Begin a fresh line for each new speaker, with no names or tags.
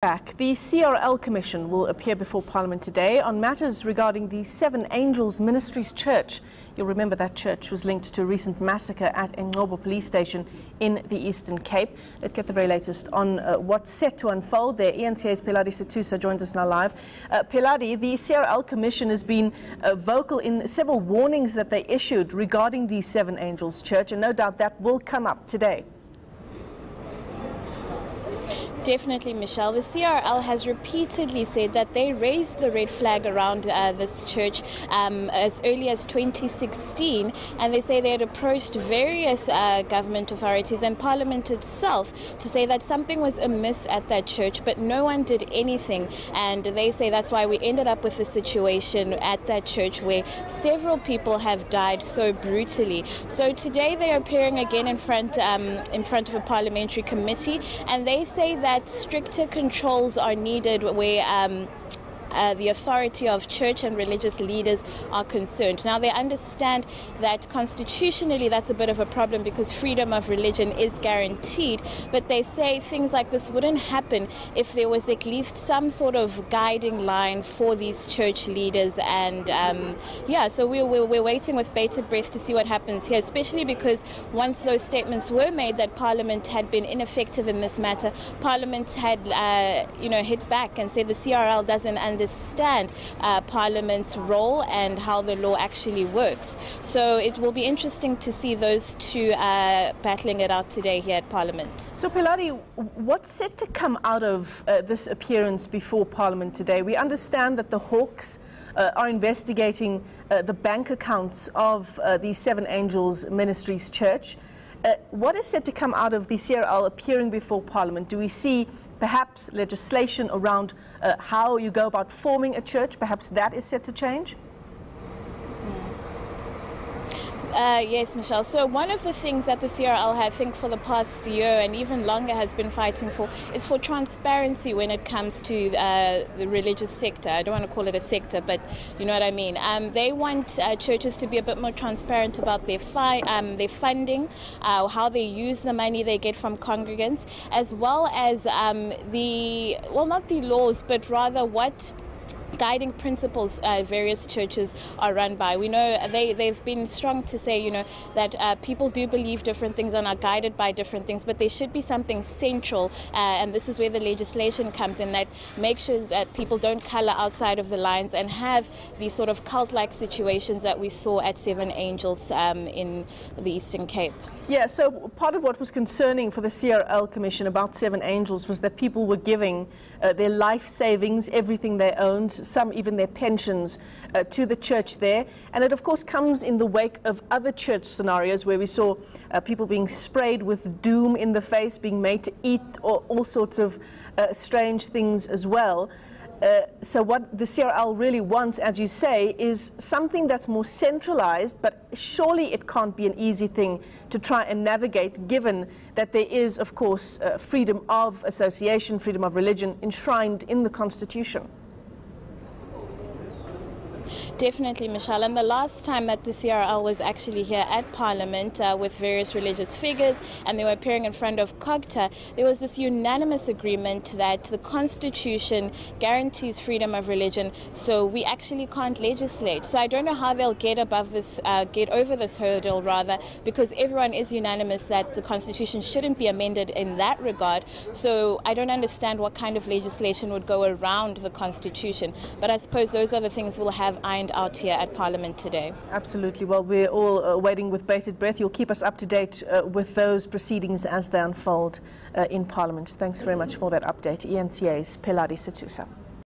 Back. The CRL Commission will appear before Parliament today on matters regarding the Seven Angels Ministries Church. You'll remember that church was linked to a recent massacre at Engcobo police station in the Eastern Cape. Let's get the very latest on what's set to unfold there. eNCA's Pheladi Sethusa joins us now live. Pheladi, the CRL Commission has been vocal in several warnings that they issued regarding the Seven Angels Church, and no doubt that will come up today.
Definitely, Michelle. The CRL has repeatedly said that they raised the red flag around this church as early as 2016, and they say they had approached various government authorities and Parliament itself to say that something was amiss at that church, but no one did anything. And they say that's why we ended up with a situation at that church where several people have died so brutally. So today they are appearing again in front of a parliamentary committee, and they say that stricter controls are needed where the authority of church and religious leaders are concerned. Now, they understand that constitutionally that's a bit of a problem because freedom of religion is guaranteed, but they say things like this wouldn't happen if there was at least some sort of guiding line for these church leaders. And yeah, so we're waiting with bated breath to see what happens here, especially because once those statements were made that Parliament had been ineffective in this matter, Parliament had hit back and said the CRL doesn't understand Parliament's role and how the law actually works. So it will be interesting to see those two battling it out today here at Parliament.
So Pheladi, what's set to come out of this appearance before Parliament today? We understand that the Hawks are investigating the bank accounts of the Seven Angels Ministries Church. What is set to come out of the CRL appearing before Parliament? Do we see perhaps legislation around how you go about forming a church? Perhaps that is set to change?
Yes, Michelle. So one of the things that the CRL, I think, for the past year and even longer has been fighting for is for transparency when it comes to the religious sector. I don't want to call it a sector, but you know what I mean. They want churches to be a bit more transparent about their funding, how they use the money they get from congregants, as well as not the laws, but rather what guiding principles various churches are run by. We know they've been strong to say, that people do believe different things and are guided by different things, but there should be something central, and this is where the legislation comes in, that makes sure that people don't color outside of the lines and have these sort of cult-like situations that we saw at Seven Angels in the Eastern Cape.
Yeah, so part of what was concerning for the CRL Commission about Seven Angels was that people were giving their life savings, everything they owned, some even their pensions, to the church there. And it, of course, comes in the wake of other church scenarios where we saw people being sprayed with doom in the face, being made to eat all sorts of strange things as well. So what the CRL really wants, as you say, is something that's more centralized, but surely it can't be an easy thing to try and navigate, given that there is, of course, freedom of association, freedom of religion enshrined in the Constitution.
Definitely, Michelle. And the last time that the CRL was actually here at Parliament with various religious figures, and they were appearing in front of COGTA, there was this unanimous agreement that the Constitution guarantees freedom of religion, so we actually can't legislate. So I don't know how they'll get over this hurdle, rather, because everyone is unanimous that the Constitution shouldn't be amended in that regard. So I don't understand what kind of legislation would go around the Constitution. But I suppose those are the things we'll have ironed out here at Parliament today.
Absolutely. Well, we're all waiting with bated breath. You'll keep us up to date with those proceedings as they unfold in Parliament. Thanks very much for that update. eNCA's Pheladi Sethusa.